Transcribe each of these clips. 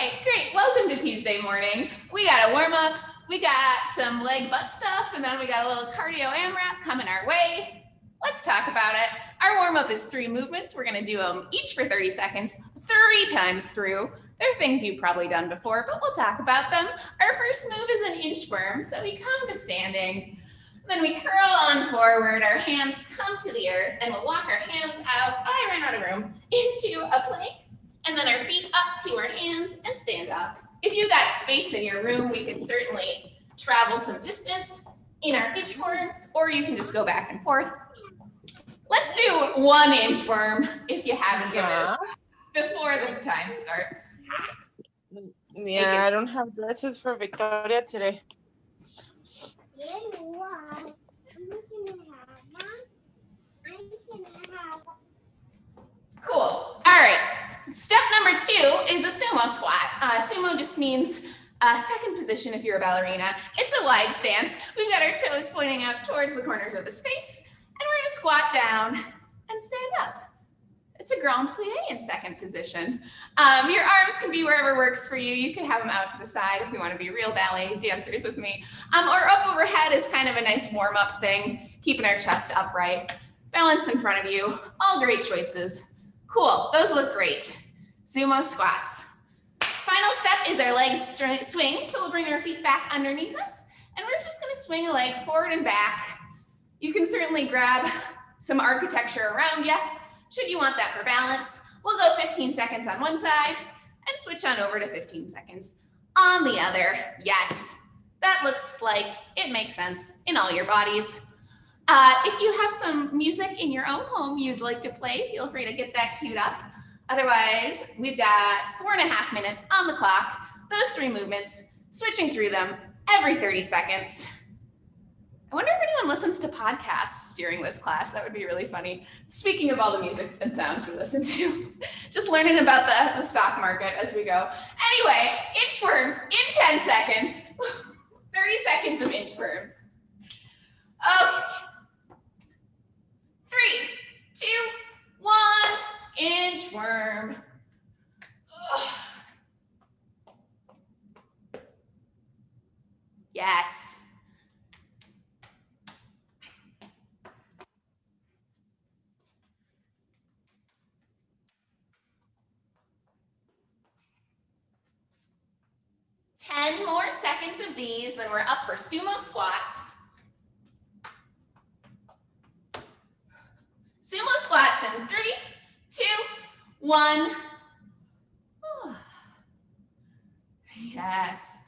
Okay, great. Welcome to Tuesday morning. We got a warm up, we got some leg butt stuff, and then we got a little cardio AMRAP coming our way. Let's talk about it. Our warm up is 3 movements. We're gonna do them each for 30 seconds, 3 times through. They're things you've probably done before, but we'll talk about them. Our first move is an inchworm. So we come to standing, then we curl on forward, our hands come to the earth, and we'll walk our hands out, I ran out of room, into a plank. And then our feet up to our hands and stand up. If you've got space in your room, we could certainly travel some distance in our inchworms, or you can just go back and forth. Let's do 1 inchworm if you haven't given it before the time starts. Yeah, I don't have dresses for Victoria today. Cool. All right. Step number 2 is a sumo squat. Sumo just means second position if you're a ballerina. It's a wide stance. We've got our toes pointing out towards the corners of the space, and we're going to squat down and stand up. It's a grand plie in second position. Your arms can be wherever works for you. You can have them out to the side if you want to be real ballet dancers with me. Or up overhead is kind of a nice warm-up thing, keeping our chest upright. Balance in front of you. All great choices. Cool, those look great. Sumo squats. Final step is our leg swing. So we'll bring our feet back underneath us, and we're just gonna swing a leg forward and back. You can certainly grab some architecture around you, should you want that for balance. We'll go 15 seconds on one side and switch on over to 15 seconds on the other. Yes, that looks like it makes sense in all your bodies. If you have some music in your own home you'd like to play, feel free to get that queued up. Otherwise, we've got 4.5 minutes on the clock, those 3 movements, switching through them every 30 seconds. I wonder if anyone listens to podcasts during this class. That would be really funny. Speaking of all the music and sounds we listen to, just learning about the stock market as we go. Anyway, inchworms in 10 seconds, 30 seconds of inchworms. Okay. 3, 2, 1, inchworm. Yes. Ten more seconds of these, then we're up for sumo squats. Sumo squats in 3, 2, 1. Yes.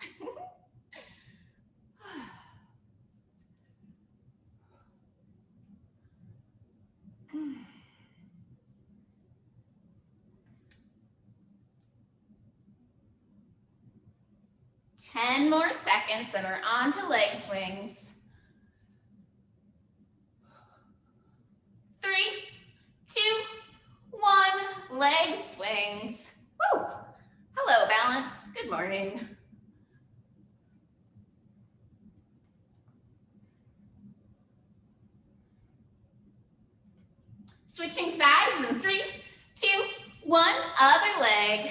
Ten more seconds, then we're on to leg swings. 3, 2, 1, leg swings. Woo! Hello, balance. Good morning. Switching sides in 3, 2, 1, other leg.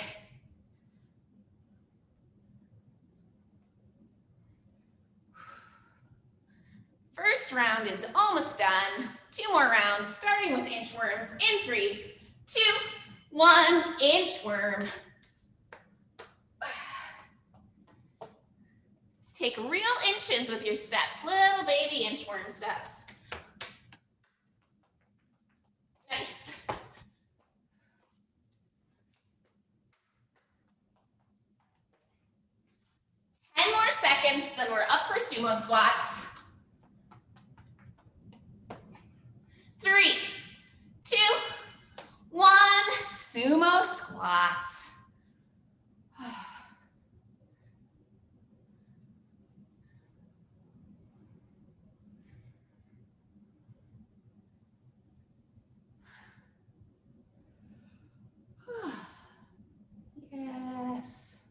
First round is almost done. 2 more rounds, starting with inchworms in 3, 2, 1, inchworm. Take real inches with your steps, little baby inchworm steps. Nice. Ten more seconds, then we're up for sumo squats. 3, 2, 1, sumo squats. Yes.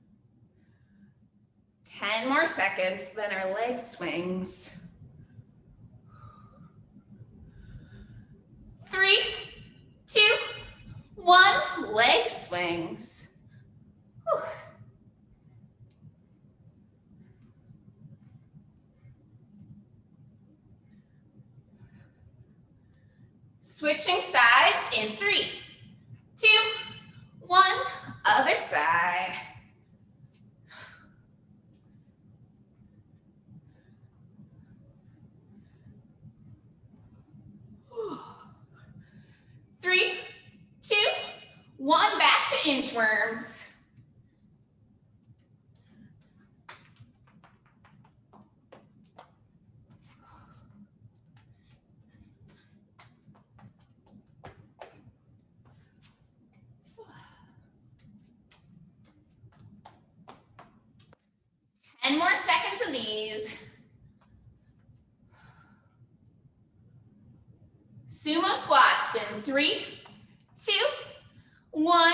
10 more seconds, then our leg swings. 3, 2, 1, leg swings. Whew. Switching sides in 3, 2, 1, other side. Three, 2, 1, back to inchworms. And more seconds of these. Sumo squats in 3, 2, 1.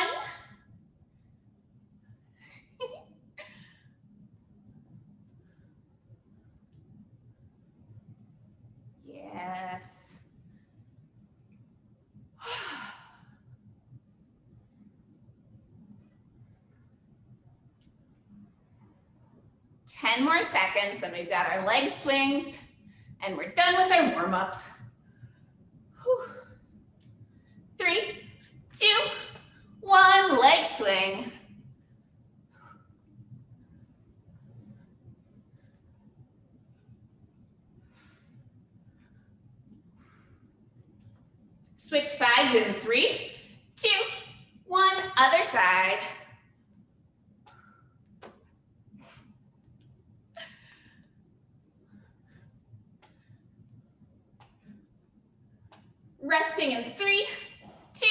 Yes. 10 more seconds, then we've got our leg swings, and we're done with our warm-up. 3, 2, 1, leg swing. Switch sides in 3, 2, 1, other side. Resting in 3, 2,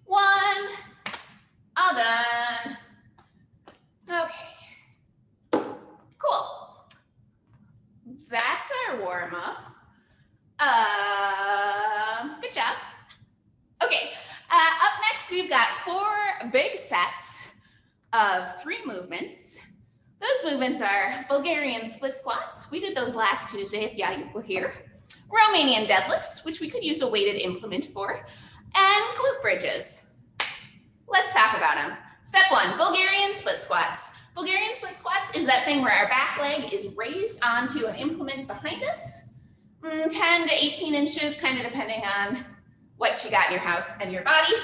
1, all done. Okay, cool. That's our warm-up. Good job. Okay, up next we've got 4 big sets of 3 movements. Those movements are Bulgarian split squats. We did those last Tuesday if you were here. Romanian deadlifts, which we could use a weighted implement for, and glute bridges. Let's talk about them. Step 1, Bulgarian split squats. Bulgarian split squats is that thing where our back leg is raised onto an implement behind us, 10 to 18 inches, kind of depending on what you got in your house and your body.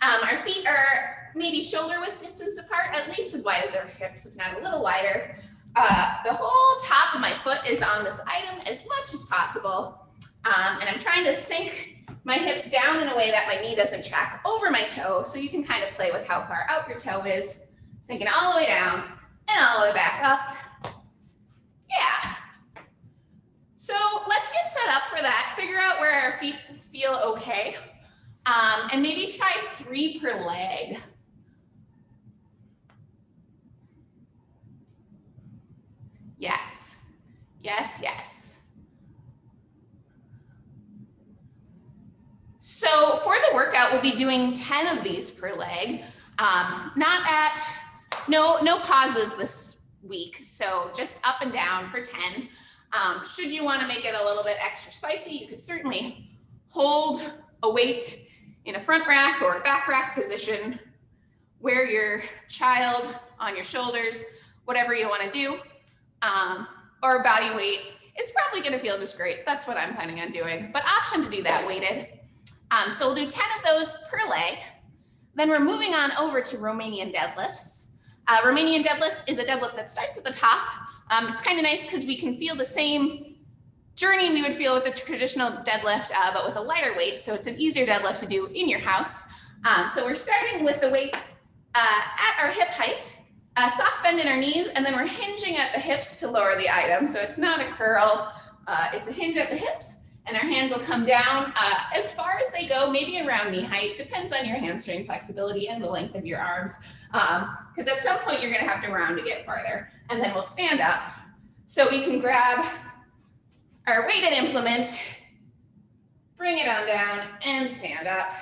Our feet are maybe shoulder width distance apart, at least as wide as our hips, if not a little wider. The whole top of my foot is on this item as much as possible. And I'm trying to sink my hips down in a way that my knee doesn't track over my toe. So you can kind of play with how far out your toe is, sinking all the way down and all the way back up. Yeah. So let's get set up for that. Figure out where our feet feel okay. And maybe try 3 per leg. Yes, yes, yes. So for the workout, we'll be doing 10 of these per leg. No pauses this week. So just up and down for 10. Should you want to make it a little bit extra spicy, you could certainly hold a weight in a front rack or a back rack position, wear your child on your shoulders, whatever you want to do. Or body weight, it's probably going to feel just great. That's what I'm planning on doing, but option to do that weighted. So we'll do 10 of those per leg. Then we're moving on over to Romanian deadlifts. Romanian deadlifts is a deadlift that starts at the top. It's kind of nice because we can feel the same journey we would feel with a traditional deadlift, but with a lighter weight. So it's an easier deadlift to do in your house. So we're starting with the weight at our hip height. Soft bend in our knees, and then we're hinging at the hips to lower the item. So it's not a curl, it's a hinge at the hips, and our hands will come down as far as they go, maybe around knee height, depends on your hamstring flexibility and the length of your arms. Because at some point you're gonna have to round to get farther, and then we'll stand up. So we can grab our weighted implement, bring it on down, and stand up.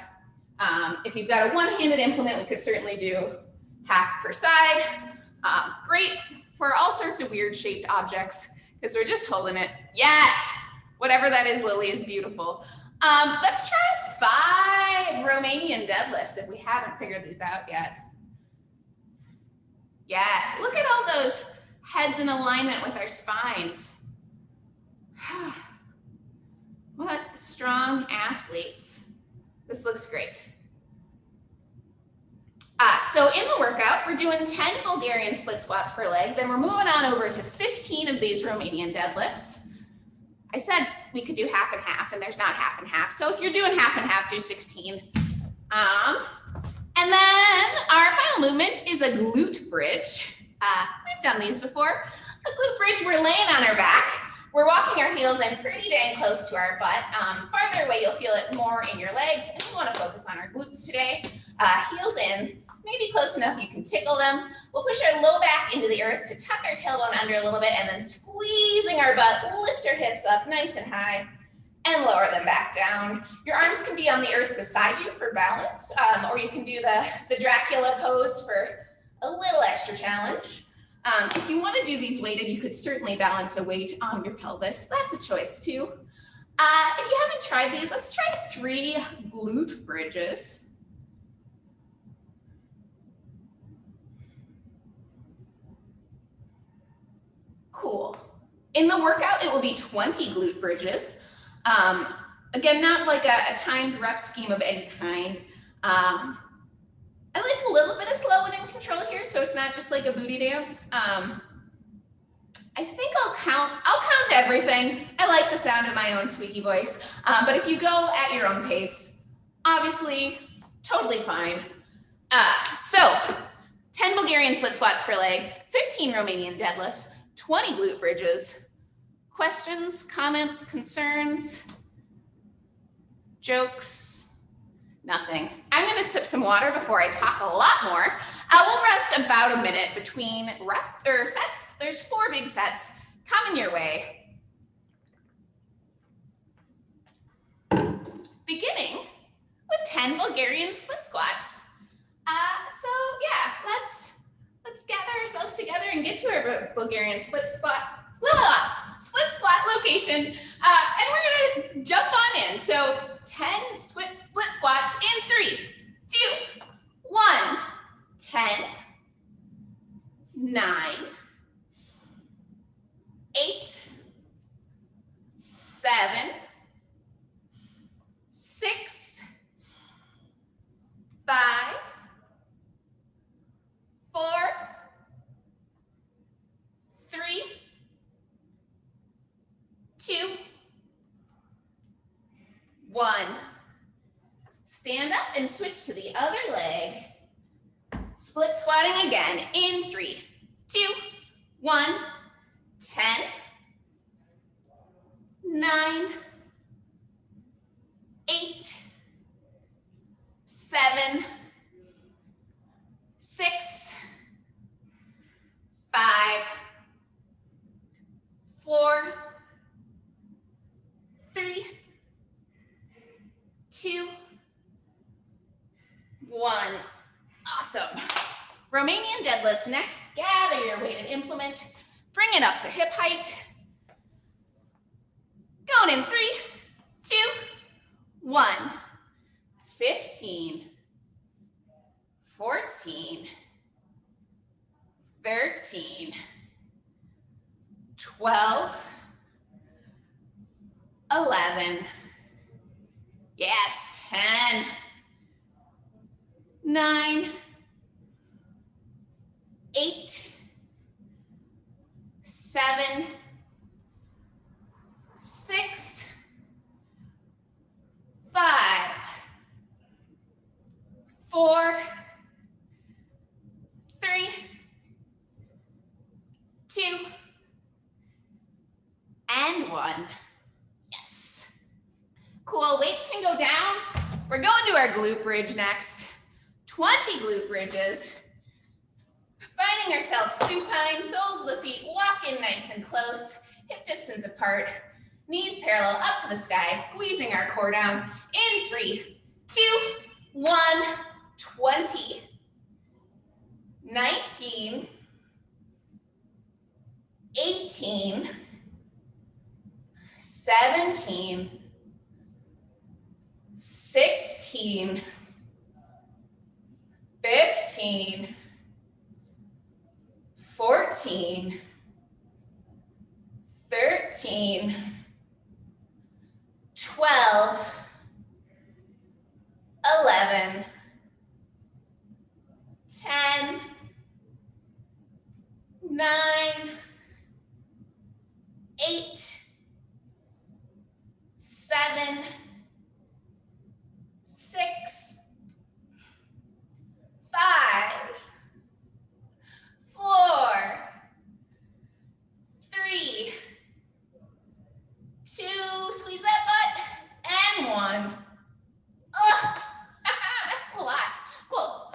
If you've got a one-handed implement, we could certainly do half per side. Great for all sorts of weird shaped objects because we're just holding it. Yes, whatever that is, Lily, is beautiful. Let's try 5 Romanian deadlifts if we haven't figured these out yet. Yes, look at all those heads in alignment with our spines. What strong athletes. This looks great. So in the workout, we're doing 10 Bulgarian split squats per leg. Then we're moving on over to 15 of these Romanian deadlifts. I said we could do half and half, and there's not half and half. So if you're doing half and half, do 16. And then our final movement is a glute bridge. We've done these before. A glute bridge, we're laying on our back. We're walking our heels in pretty dang close to our butt. Farther away, you'll feel it more in your legs, and we want to focus on our glutes today. Heels in, maybe close enough you can tickle them. We'll push our low back into the earth to tuck our tailbone under a little bit, and then squeezing our butt, lift our hips up nice and high and lower them back down. Your arms can be on the earth beside you for balance, or you can do the Dracula pose for a little extra challenge. If you want to do these weighted, you could certainly balance a weight on your pelvis. That's a choice too. If you haven't tried these, let's try 3 glute bridges. Cool. In the workout, it will be 20 glute bridges. Again, not like a timed rep scheme of any kind. I like a little bit of slow and in control here, so it's not just like a booty dance. I think I'll count everything. I like the sound of my own squeaky voice. But if you go at your own pace, obviously, totally fine. So 10 Bulgarian split squats per leg, 15 Romanian deadlifts, 20 glute bridges. Questions, comments, concerns, jokes? Nothing. I'm going to sip some water before I talk a lot more. We'll rest about a minute between sets. There's 4 big sets coming your way. Beginning with 10 Bulgarian split squats. So yeah, let's gather ourselves together and get to our Bulgarian split squat location, and we're gonna jump on in. So 10 split squats in 3, 2, 1, 10, 9, 8, 7, 6, 5, 4, 3, 2, 1. Stand up and switch to the other leg. Split squatting again in 3, 2, 1, 10, 9, 8, 7, 6, 5, 4, 3, 2, 1. Awesome. Romanian deadlifts next. Gather your weighted implement. Bring it up to hip height. Going in 3, 2, 1. 15, 14, 13, 12, 11, yes, 10, 9, 8, 7, 6, 5, 4, 3, 2, and 1. Yes. Cool, weights can go down. We're going to our glute bridge next. 20 glute bridges. Finding ourselves supine, soles of the feet walking nice and close, hip distance apart, knees parallel up to the sky, squeezing our core down in 3, 2, 1, 20, 19, 18, 17, 16, 15, 14, 13, 12, 12, 11, 10, 9, 8, 7, 6, 5, 4, 3, 2, squeeze that butt, and 1. Ugh. That's a lot. Cool.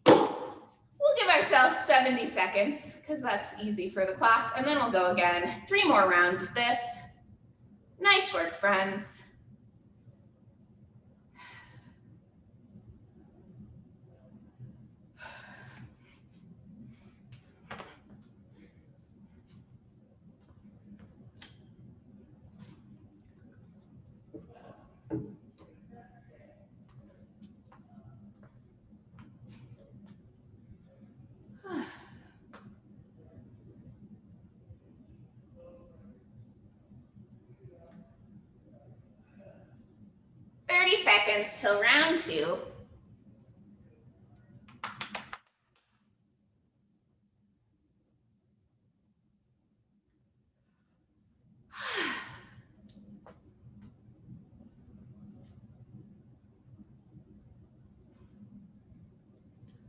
We'll give ourselves 70 seconds because that's easy for the clock, and then we'll go again. 3 more rounds of this. Nice work, friends. Seconds till round 2.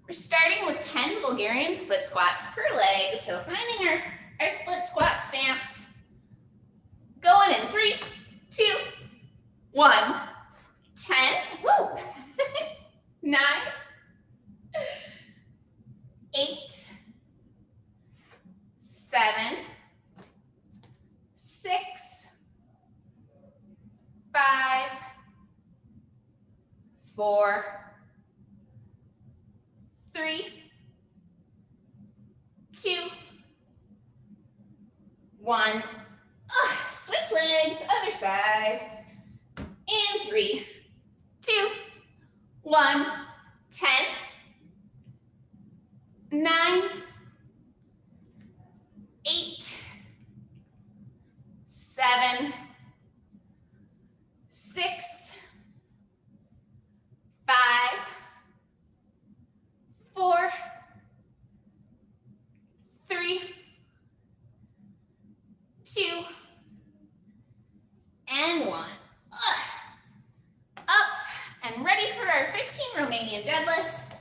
We're starting with 10 Bulgarian split squats per leg. So finding our split squat stance. Going in 3, 2, 1. 10, woo, 9, 8, 7, 6, 5, 4, 3, 2, 1. Switch legs, other side. In 3, 2, 1, 10, 9, 8, 7, 6, 5, 4, 3, 2, and 1. Up and ready for our 15 Romanian deadlifts.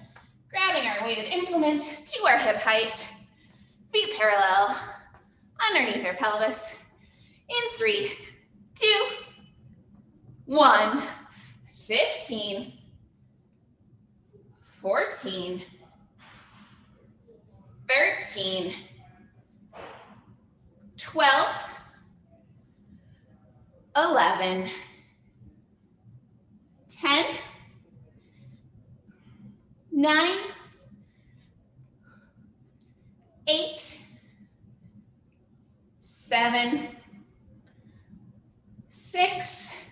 Grabbing our weighted implement to our hip height. Feet parallel underneath our pelvis. In 3, 2, 1. 15, 14, 13, 12, 11, 10, 9, 8, 7, 6,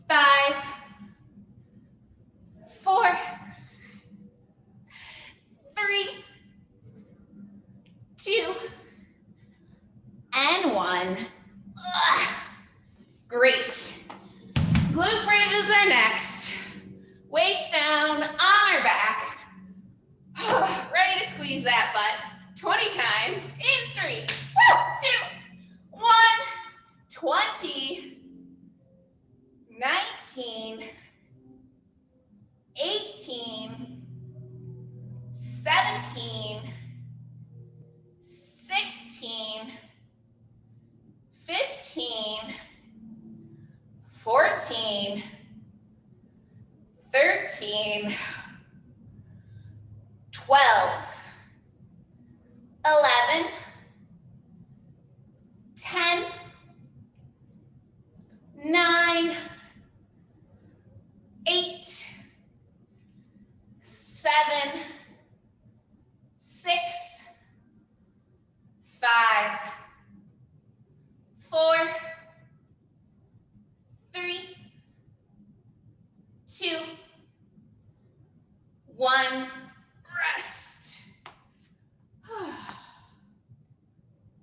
5, 4, 3, 2, and 1. Great. Glute bridges are next. Weights down on our back. Ready to squeeze that butt 20 times. In 3, 2, 1. 20, 19, 18, 17, 16, 15, 14, 13, 12, 11, 10, 9, 8, 7, 6, 5, 4, 3, 2, 1. Rest.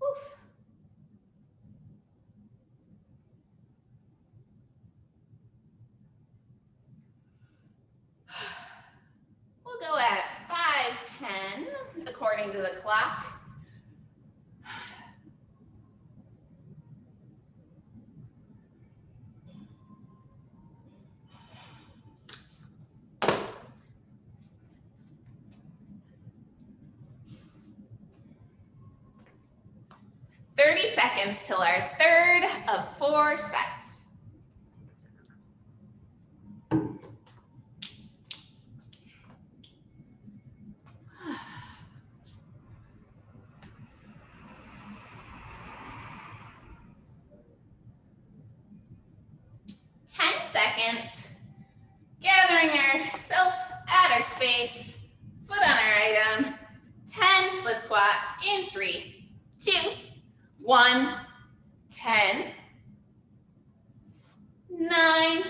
Oof. according to the clock. "30 seconds till our third of 4 sets. 10 seconds, gathering ourselves at our space, foot on our item, 10 split squats in 3, 2, 1, 10, 9,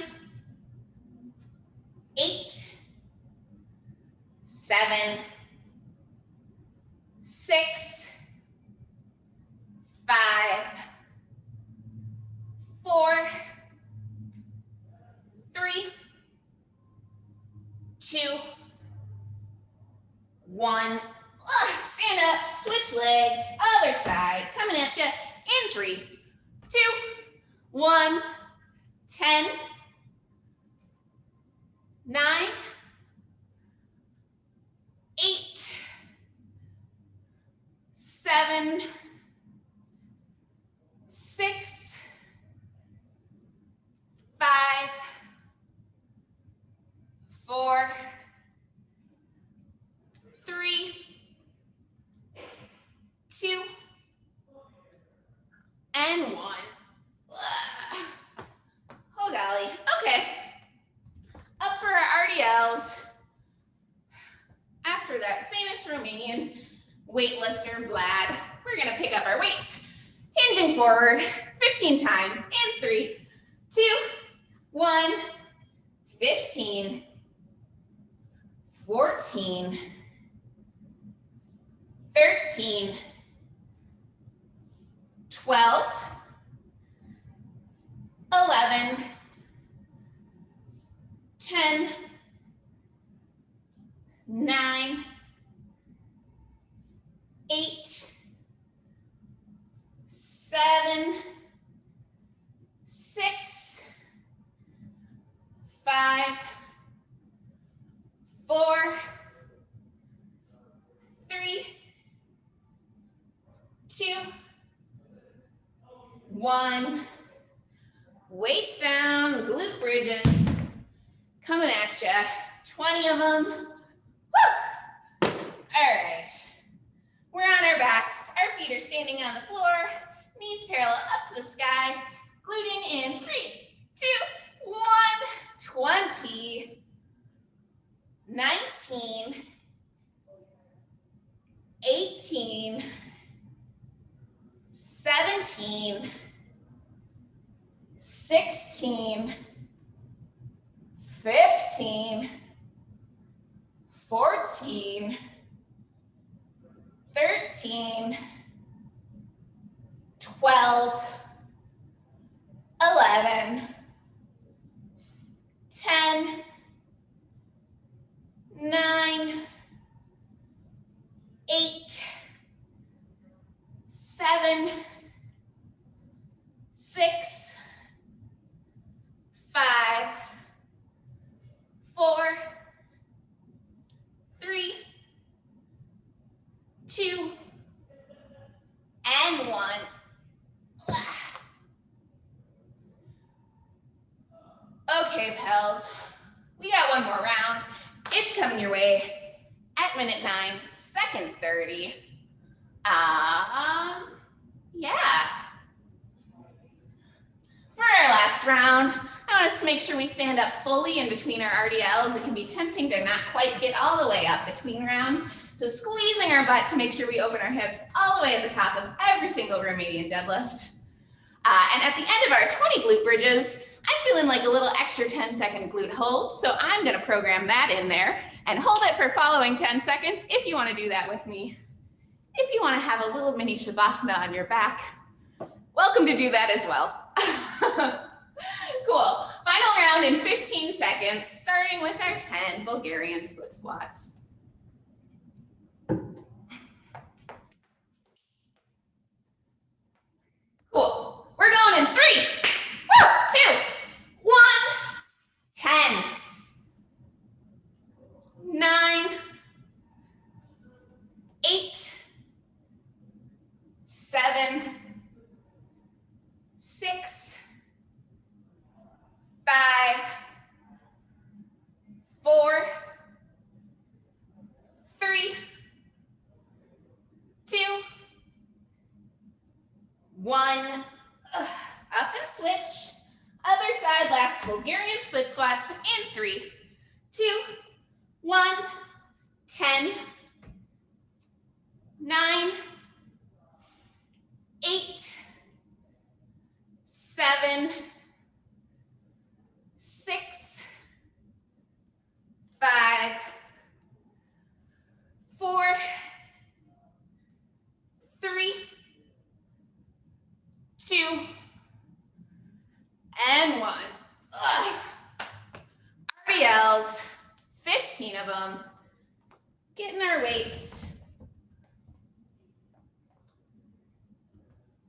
8, 7, 6, 5, 4, 3, 2, 1. Stand up, switch legs, other side, coming at you in 3, 2, 1, 10, 9, 8, 7, 6, 5, 4, 3, 2, and 1. Oh golly. Okay. Up for our RDLs. After that famous Romanian weightlifter Vlad, we're gonna pick up our weights, hinging forward 15 times in 3, 2, 1, 15, 14, 13, 12, 11, 10, 9, 8, 7, 6, 5, 4, 3, 2, 1. Weights down, glute bridges, coming at you. 20 of them. Woo! All right. We're on our backs. Our feet are standing on the floor. Knees parallel up to the sky. Gluting in 3, 2, 1. 20, 19, 18, 17, 16, 15, 14, 13, 12, 11, 10, 9, 8, 7, 6, 5, 4, 3, 2, and 1. Okay, pals, we got one more round. It's coming your way at minute 9, second 30. Yeah. For our last round, I want us to make sure we stand up fully in between our RDLs. It can be tempting to not quite get all the way up between rounds. So squeezing our butt to make sure we open our hips all the way at the top of every single Romanian deadlift. And at the end of our 20 glute bridges, I'm feeling like a little extra 10-second glute hold. So I'm gonna program that in there and hold it for following 10 seconds if you wanna do that with me. If you wanna have a little mini Shavasana on your back, welcome to do that as well. Cool. Final round in 15 seconds, starting with our 10 Bulgarian split squats. 8, 7, 6, 5, 4, 3, 2, 1. Up and switch. Other side, last Bulgarian split squats in 3, 2, 1. 10, 9, 8, 7, 6, 5, 4, 3, 2, and 1. RDLs, 15 of them. Getting our weights.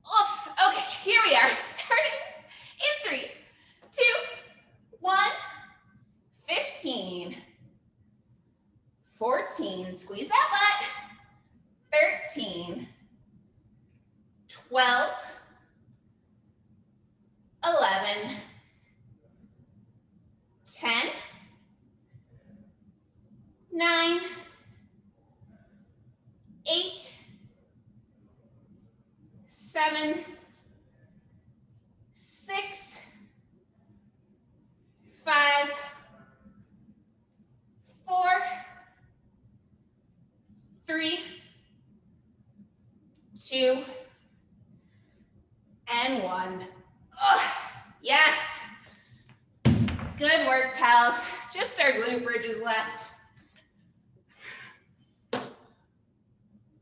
Oof. Okay, here we are. Starting in 3, 2, 1. 15. 14. Squeeze that butt. 13. 12. 11. 10. 9. 8, 7, 6, 5, 4, 3, 2, and 1. Yes. Good work, pals. Just our glute bridges left.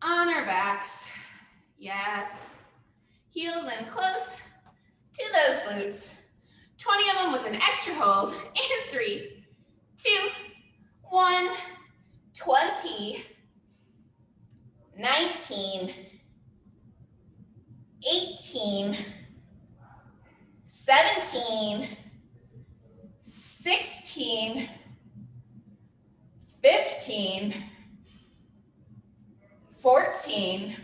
On our backs. Yes. Heels in close to those glutes. 20 of them with an extra hold. In 3, 2, 1. 20. 19. 18. 17. 16. 15. 14,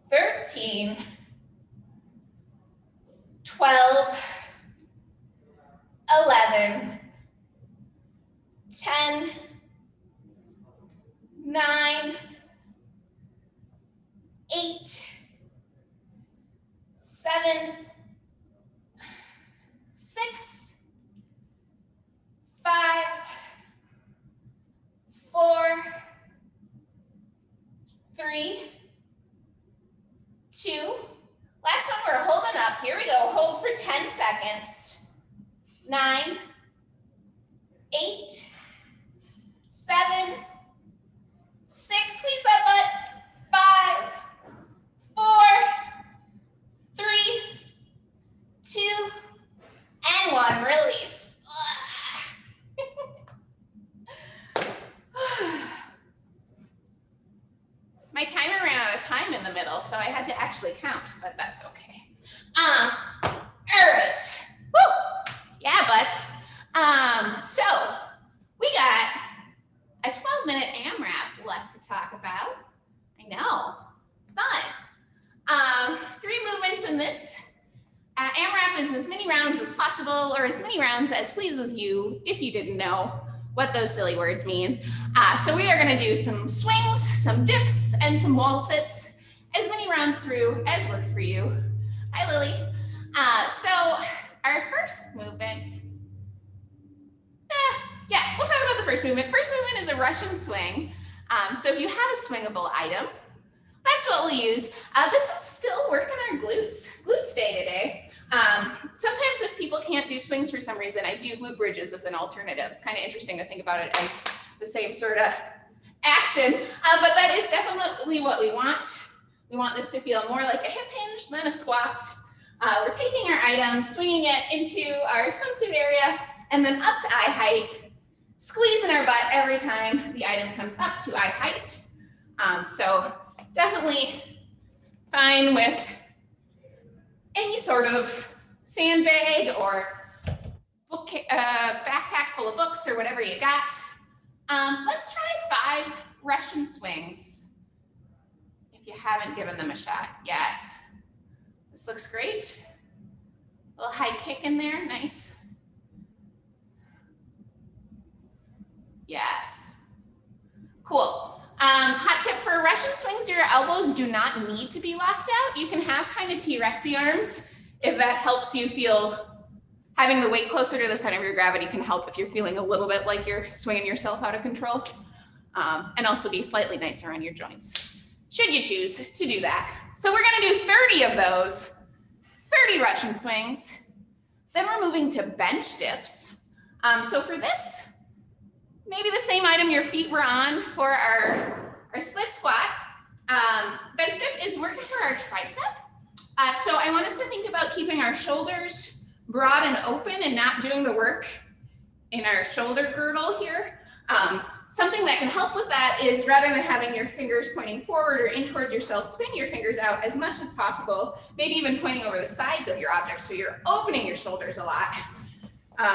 13, 12, 11, 10, 9, 8, 7, 6, 5, 4, 3, 2. Last one, we're holding up. Here we go. Hold for 10 seconds. 9, 8, 7, 6. Squeeze that butt. 5, 4, 3, 2, and 1. Release. My timer ran out of time in the middle, so I had to actually count, but that's okay. All right. Woo! Yeah, butts. So we got a 12-minute AMRAP left to talk about. I know, fun. 3 movements in this. AMRAP is as many rounds as possible, or as many rounds as pleases you, if you didn't know what those silly words mean. So we are gonna do some swings, some dips, and some wall sits, as many rounds through as works for you. Hi, Lily. So our first movement, we'll talk about the first movement. First movement is a Russian swing. So if you have a swingable item, that's what we'll use. This is still working our glutes day today. Sometimes if people can't do swings for some reason, I do glute bridges as an alternative. It's kind of interesting to think about it as the same sort of action, but that is definitely what we want. We want this to feel more like a hip hinge than a squat. We're taking our item, swinging it into our swimsuit area, and then up to eye height, squeezing our butt every time the item comes up to eye height. So definitely fine with any sort of sandbag or book, backpack full of books or whatever you got. Let's try 5 Russian swings. If you haven't given them a shot, yes. This looks great. A little high kick in there, nice. Yes. Cool. Hot tip for Russian swings, your elbows do not need to be locked out. You can have kind of T-Rexy arms if that helps you feel. Having the weight closer to the center of your gravity can help if you're feeling a little bit like you're swinging yourself out of control, and also be slightly nicer on your joints, should you choose to do that. So we're gonna do 30 of those, 30 Russian swings. Then we're moving to bench dips. So for this, maybe the same item your feet were on for our split squat. Bench dip is working for our tricep. So I want us to think about keeping our shoulders broad and open and not doing the work in our shoulder girdle here. Something that can help with that is rather than having your fingers pointing forward or in towards yourself, spin your fingers out as much as possible, maybe even pointing over the sides of your object so you're opening your shoulders a lot,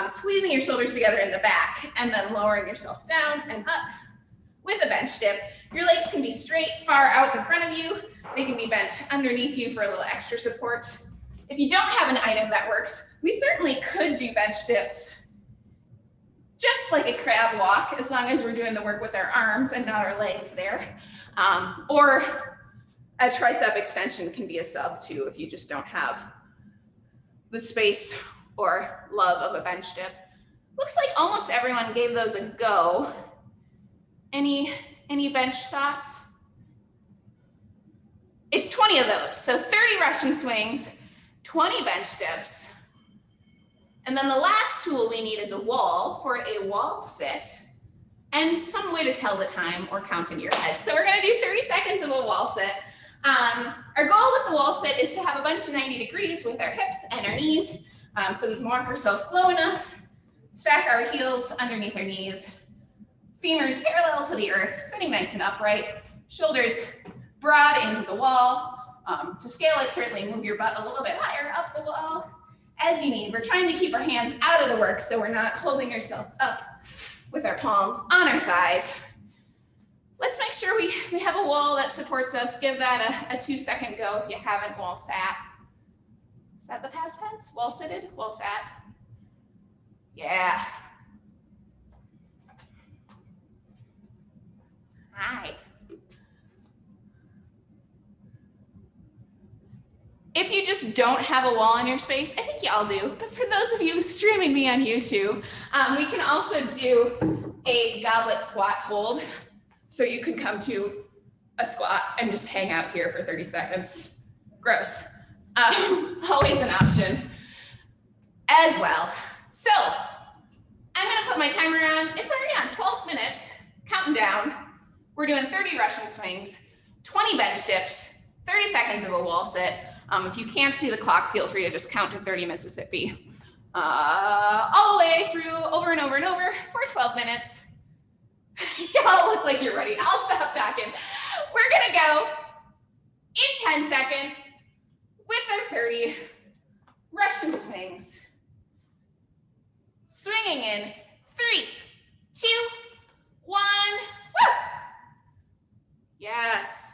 squeezing your shoulders together in the back, and then lowering yourself down and up with a bench dip. Your legs can be straight, far out in front of you. They can be bent underneath you for a little extra support. If you don't have an item that works, we certainly could do bench dips just like a crab walk, as long as we're doing the work with our arms and not our legs there. Or a tricep extension can be a sub too, if you just don't have the space or love of a bench dip. Looks like almost everyone gave those a go. Any bench thoughts? It's 20 of those, so 30 Russian swings, 20 bench dips. And then the last tool we need is a wall for a wall sit and some way to tell the time or count in your head. So we're gonna do 30 seconds of a wall sit. Our goal with the wall sit is to have a bunch of 90 degrees with our hips and our knees, so we can walk ourselves slow enough, stack our heels underneath our knees, femurs parallel to the earth, sitting nice and upright, shoulders broad into the wall. To scale it, certainly move your butt a little bit higher up the wall as you need. We're trying to keep our hands out of the work so we're not holding ourselves up with our palms on our thighs. Let's make sure we have a wall that supports us. Give that a 2-second go if you haven't wall sat. Is that the past tense? Wall sitted, wall sat. Yeah. Hi. If you just don't have a wall in your space, I think y'all do, but for those of you streaming me on YouTube, we can also do a goblet squat hold. So you could come to a squat and just hang out here for 30 seconds. Gross. Always an option as well. So I'm gonna put my timer on. It's already on 12 minutes, counting down. We're doing 30 Russian swings, 20 bench dips, 30 seconds of a wall sit. If you can't see the clock, feel free to just count to 30 Mississippi. All the way through over and over and over for 12 minutes. Y'all look like you're ready. I'll stop talking. We're gonna go in 10 seconds with our 30 Russian swings. Swinging in 3, 2, 1, woo! Yes.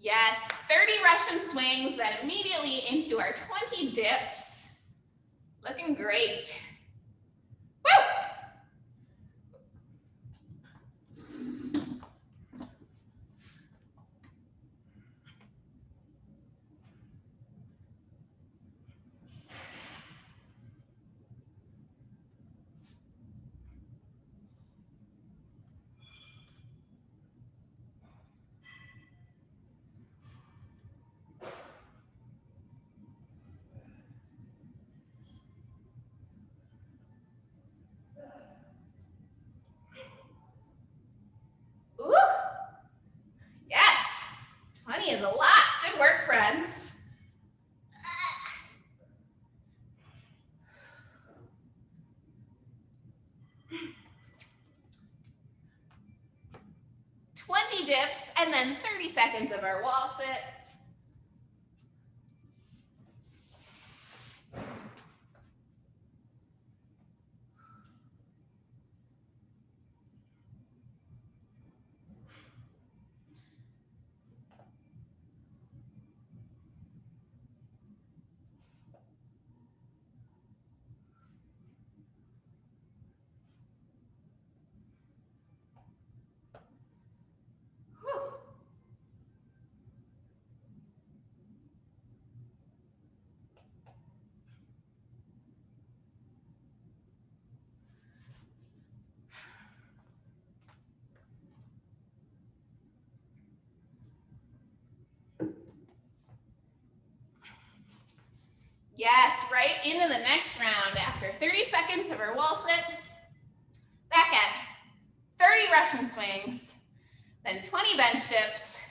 Yes, 30 Russian swings, then immediately into our 20 dips. Looking great. Woo! friends. 20 dips, and then 30 seconds of our wall sit. Whew. Yes, right into the next round after 30 seconds of our wall sit. Back at 30 Russian swings, then 20 bench dips.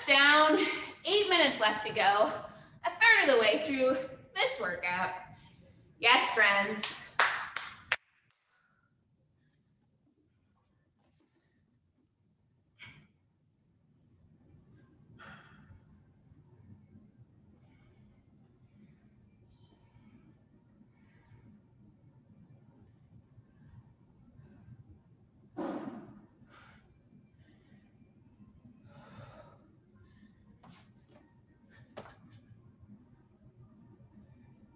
Down, 8 minutes left to go. A third of the way through this workout. Yes, friends.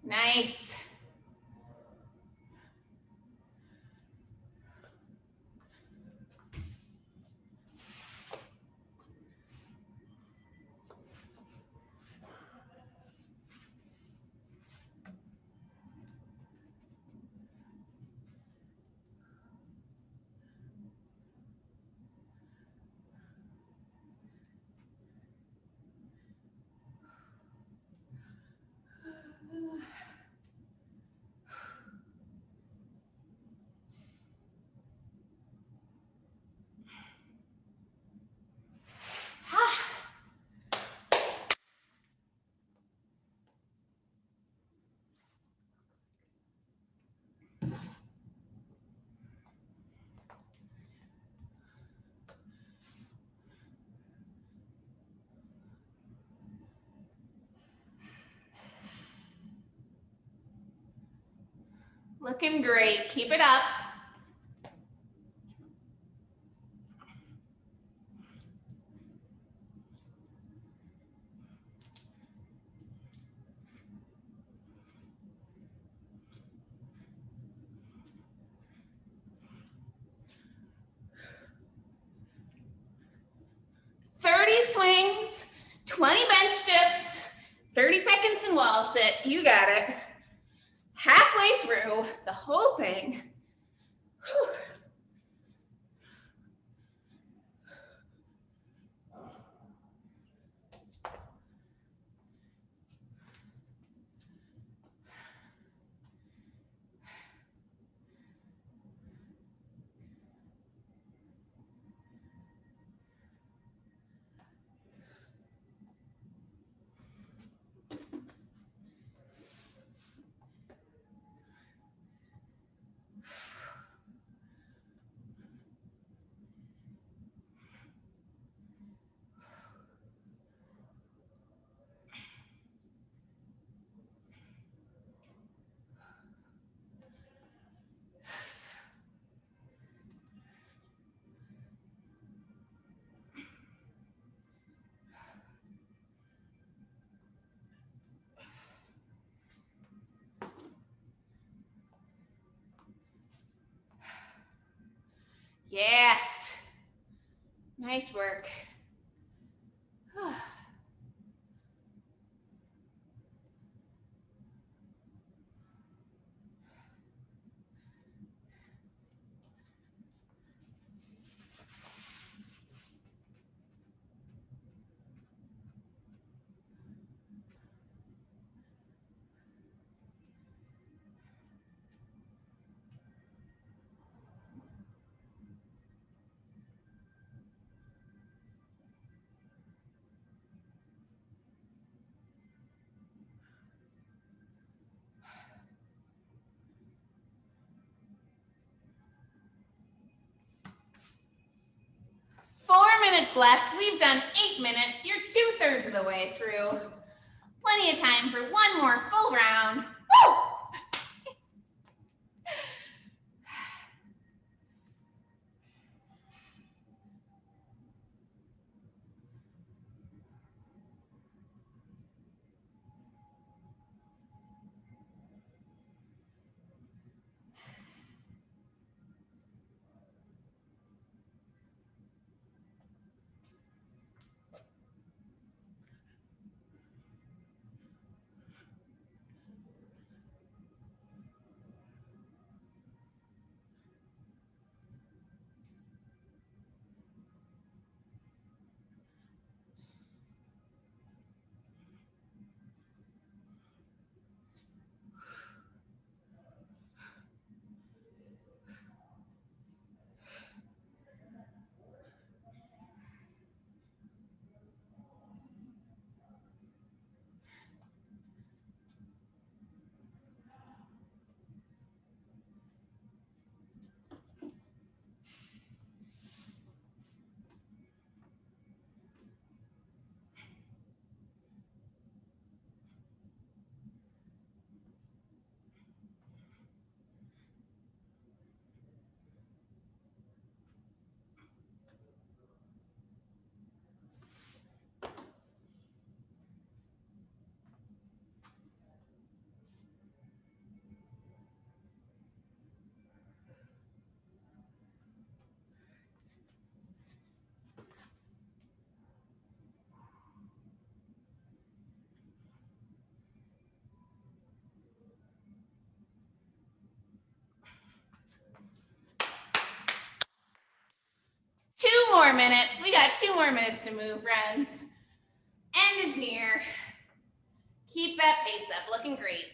Nice. Looking great. Keep it up. Swings, 20 bench dips, 30 seconds in wall sit. You got it. Halfway through the whole thing. Whew. Nice work. 4 minutes left. We've done 8 minutes. You're 2/3 of the way through. Plenty of time for one more full round. Woo! Two more minutes. We got 2 more minutes to move, friends. End is near. Keep that pace up. Looking great.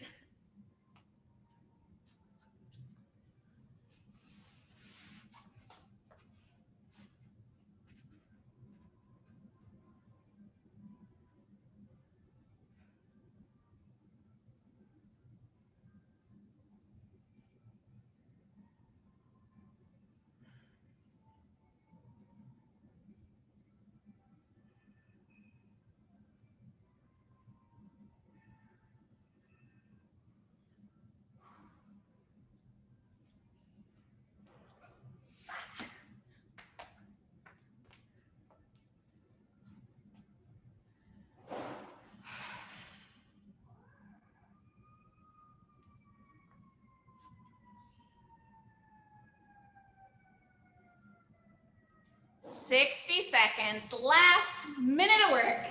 "60 seconds, last minute of work.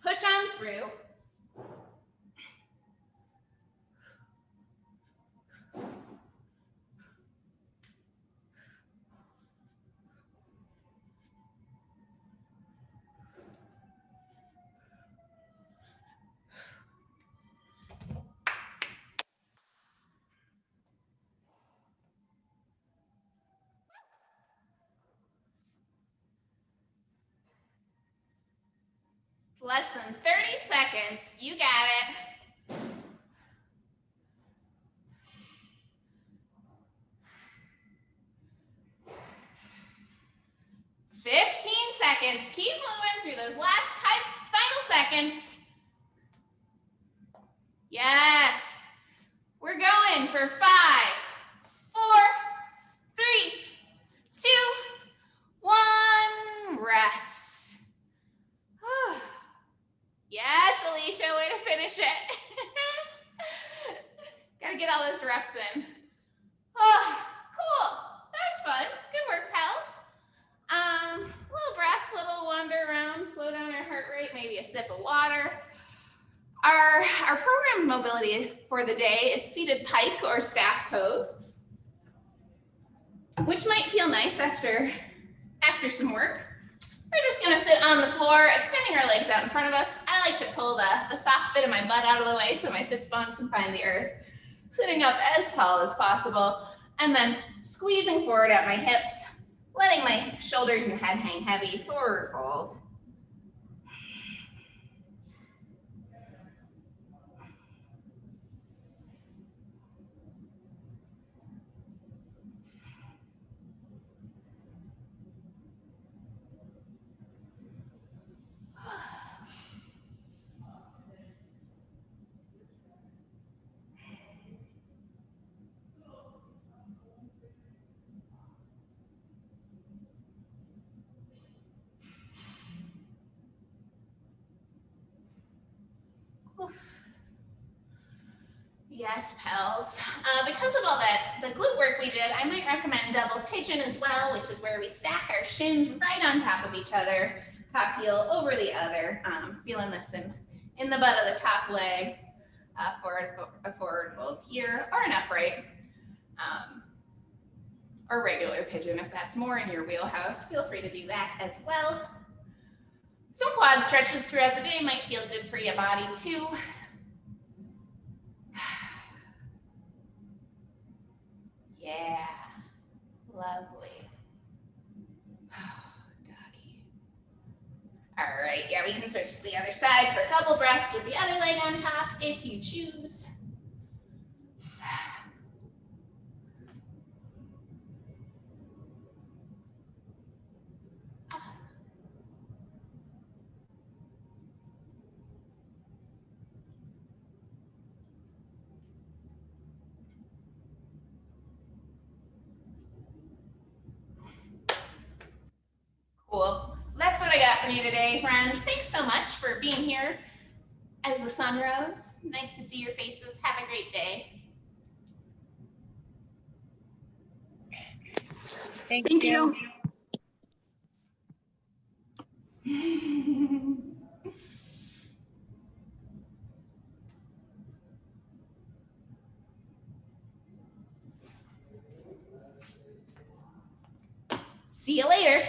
Push on through. Less than 30 seconds. You got it. Seconds. Keep moving through those last final seconds. Yes. We're going for 5, 4, 3, 2, 1. Rest. Yes, Alicia, way to finish it. Gotta get all those reps in. Oh, cool. That was fun. Good work, pals. Little breath. maybe a sip of water. Our program mobility for the day is seated pike or staff pose, which might feel nice after some work. We're just gonna sit on the floor, extending our legs out in front of us. I like to pull the soft bit of my butt out of the way so my sit bones can find the earth. Sitting up as tall as possible, and then squeezing forward at my hips, letting my shoulders and head hang heavy, forward fold. Yes, pals. Because of all the glute work we did, I might recommend double pigeon as well, which is where we stack our shins right on top of each other, top heel over the other. Feeling this in the butt of the top leg, a forward fold here, or an upright, or regular pigeon if that's more in your wheelhouse. Feel free to do that as well. Some quad stretches throughout the day might feel good for your body too. Yeah, lovely. Doggy. All right, yeah, we can switch to the other side for a couple breaths with the other leg on top if you choose. Cool. That's what I got for you today, friends. Thanks so much for being here as the sun rose. Nice to see your faces. Have a great day. Thank you. See you later.